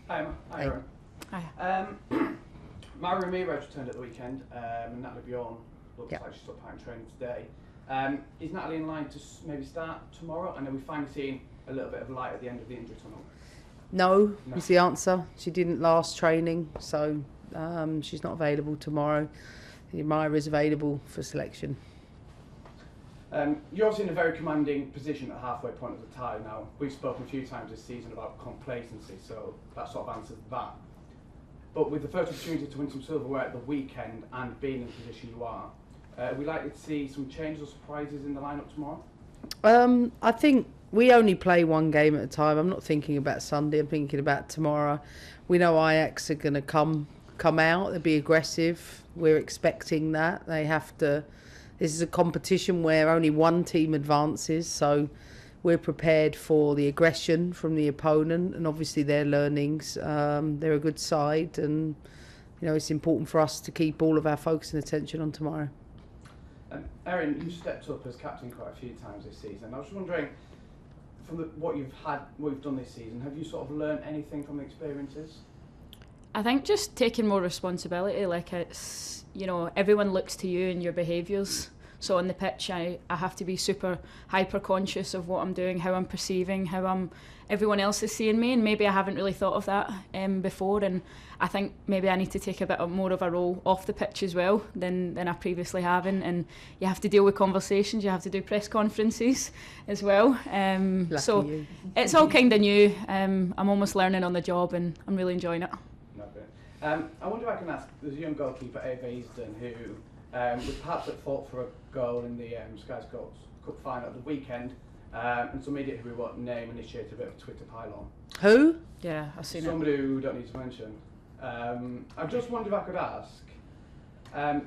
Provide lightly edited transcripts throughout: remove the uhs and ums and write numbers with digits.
Hi, Aaron. Hi. Mara Ramirez returned at the weekend, and Natalie Bjorn looks like she's up in training today. Is Natalie in line to maybe start tomorrow? And are we finally seeing a little bit of light at the end of the injury tunnel? No is the answer. She didn't last training, so she's not available tomorrow. Myra is available for selection. You're obviously in a very commanding position at the halfway point of the tie now. We've spoken a few times this season about complacency, so that sort of answers that. But with the first opportunity to win some silverware at the weekend and being in the position you are we likely to see some changes or surprises in the lineup tomorrow? I think we only play one game at a time. I'm not thinking about Sunday, I'm thinking about tomorrow. We know Ajax are going to come out, they'll be aggressive. We're expecting that. They have to. This is a competition where only one team advances, so we're prepared for the aggression from the opponent and obviously their learnings. They're a good side, and it's important for us to keep all of our focus and attention on tomorrow. Erin, you've stepped up as captain quite a few times this season. I was wondering, from what you've done this season, have you sort of learned anything from the experiences? I think just taking more responsibility, like it's, everyone looks to you and your behaviours. So on the pitch, I have to be super hyper conscious of what I'm doing, how I'm perceiving, how everyone else is seeing me, and maybe I haven't really thought of that before. And I think maybe I need to take a bit more of a role off the pitch as well than I previously haven't. And you have to deal with conversations, you have to do press conferences as well. So it's all kind of new. I'm almost learning on the job, and I'm really enjoying it. I wonder if I can ask, there's a young goalkeeper, Ava Easton, who was perhaps at fault for a goal in the Sky Sports Cup final at the weekend, and some media who we won't name initiated a bit of a Twitter pylon. Who? Yeah, I've seen Somebody who we don't need to mention. I just wondered if I could ask,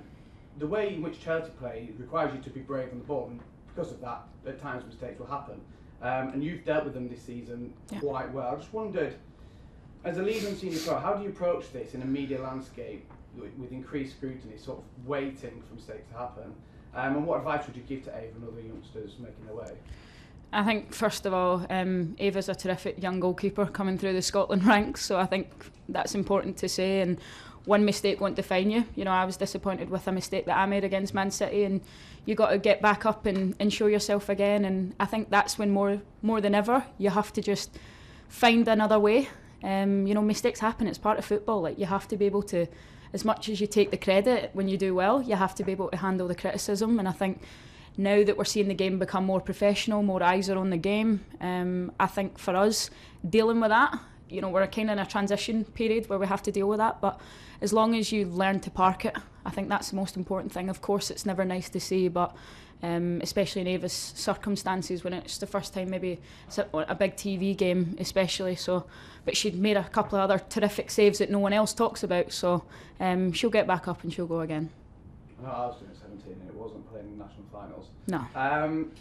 the way in which Chelsea play requires you to be brave on the ball, and because of that, at times mistakes will happen. And you've dealt with them this season quite well. I just wondered, as a leader and senior pro, how do you approach this in a media landscape with increased scrutiny, sort of waiting for mistakes to happen? And what advice would you give to Ava and other youngsters making their way? I think, first of all, Ava's a terrific young goalkeeper coming through the Scotland ranks, so I think that's important to say. And one mistake won't define you. I was disappointed with a mistake that I made against Man City, and you got to get back up and show yourself again. And I think that's when more than ever you have to just find another way. Mistakes happen, it's part of football. Like, you have to be able to, as much as you take the credit when you do well, you have to be able to handle the criticism. And I think now that we're seeing the game become more professional, more eyes are on the game, I think for us, dealing with that, we're kind of in a transition period where we have to deal with that, but as long as you learn to park it, I think that's the most important thing. Of course, it's never nice to see, but especially in Ava's circumstances, when it's the first time, maybe it's a big TV game especially, so, but she'd made a couple of other terrific saves that no one else talks about, so she'll get back up and she'll go again. No, I was doing it 17 and it wasn't playing in national finals. No.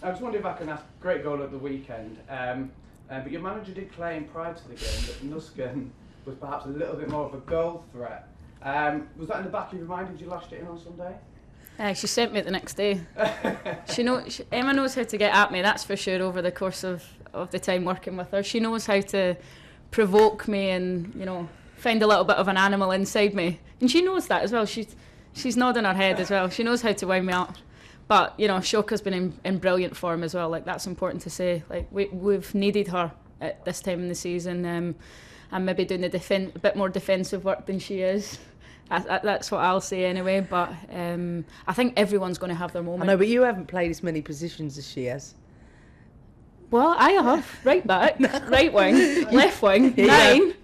I just wondered if I can ask, great goal at the weekend, but your manager did claim prior to the game that Nusken was perhaps a little bit more of a goal threat. Was that in the back of your mind? Did you lash it in on Sunday? She sent me it the next day. Emma knows how to get at me, that's for sure, over the course of the time working with her. She knows how to provoke me and, find a little bit of an animal inside me. And she knows that as well. She's nodding her head as well. She knows how to wind me up. But, Shoka's been in brilliant form as well. Like, that's important to say. Like, we've needed her at this time in the season. I'm maybe doing a bit more defensive work than she is. That's what I'll say anyway. But I think everyone's going to have their moment. I know, but you haven't played as many positions as she has. Well, I have. Right back, right wing, left wing, 9.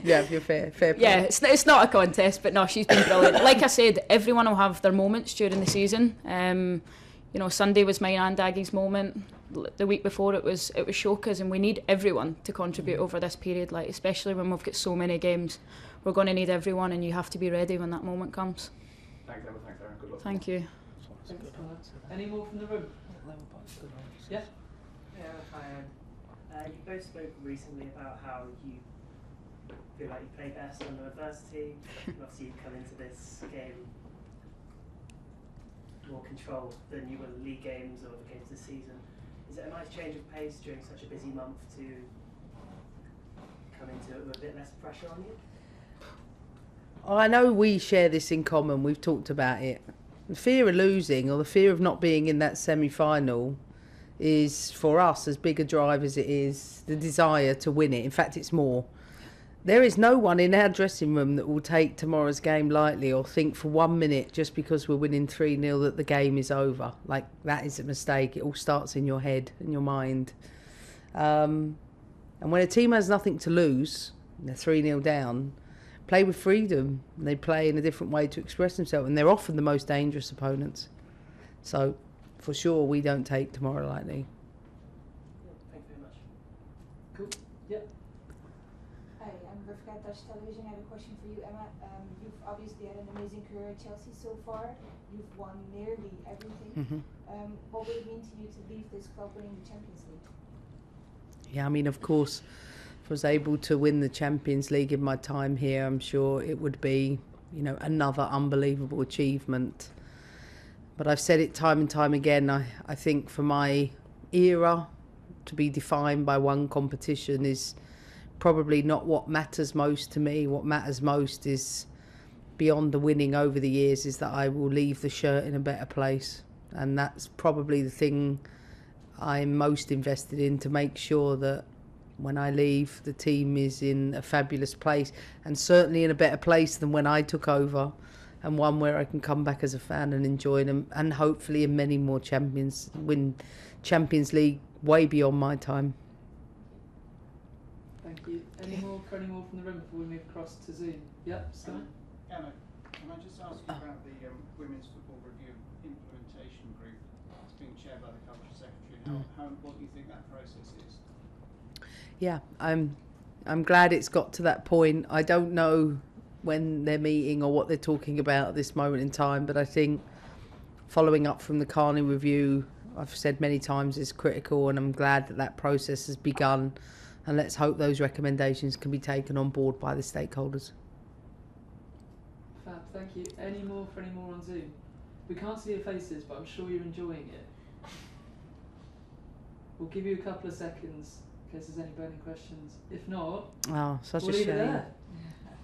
Yeah, you're fair play. Yeah, it's not a contest, but no, she's been brilliant. Like I said, everyone will have their moments during the season. Sunday was mine and Aggie's moment. The week before it was Shoka's, and we need everyone to contribute over this period. Like, especially when we've got so many games, we're going to need everyone, and you have to be ready when that moment comes. Thanks, Emma. Thanks, Aaron. Good luck. Thank you. Any more from the room? Yeah. Yeah, hi. You both spoke recently about how you feel like you play best under adversity. Obviously, you've come into this game more controlled than you were in league games or the games this season. Is it a nice change of pace during such a busy month to come into it with a bit less pressure on you? I know we share this in common. We've talked about it. The fear of losing or the fear of not being in that semi-final is, for us, as big a drive as it is the desire to win it. In fact, it's more. There is no one in our dressing room that will take tomorrow's game lightly or think for 1 minute just because we're winning 3-0 that the game is over. Like, that is a mistake. It all starts in your head and your mind. And when a team has nothing to lose, they're 3-0 down, play with freedom. They play in a different way to express themselves, and they're often the most dangerous opponents. So, for sure, we don't take tomorrow lightly. Thank you very much. Cool. Yep. Hi, I'm Rivka, Dutch Television. I have a question for you, Emma. You've obviously had an amazing career at Chelsea so far. You've won nearly everything. What would it mean to you to leave this club winning the Champions League? Yeah, I mean, of course, if I was able to win the Champions League in my time here, I'm sure it would be, you know, another unbelievable achievement. But I've said it time and time again, I think for my era to be defined by one competition is probably not what matters most to me. What matters most is, beyond the winning over the years, is that I will leave the shirt in a better place. And that's probably the thing I'm most invested in, to make sure that when I leave, the team is in a fabulous place, and certainly in a better place than when I took over, and one where I can come back as a fan and enjoy them, and hopefully in many more win Champions League way beyond my time. Thank you. Any more from the room before we move across to Zoom? Yep, Simon. Emma, can I just ask you about the Women's Football Review Implementation Group? It's being chaired by the Culture Secretary. What do you think that process is? Yeah, I'm glad it's got to that point. I don't know when they're meeting or what they're talking about at this moment in time, but I think following up from the Carney review, I've said many times, is critical, and I'm glad that that process has begun, and let's hope those recommendations can be taken on board by the stakeholders. Fab, thank you. Any more on Zoom? We can't see your faces, but I'm sure you're enjoying it. We'll give you a couple of seconds in case there's any burning questions. If not, Oh, such we'll a leave it shame. there.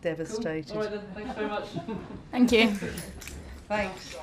Devastated. Cool. All right then, thanks very much. Thank you. Thanks.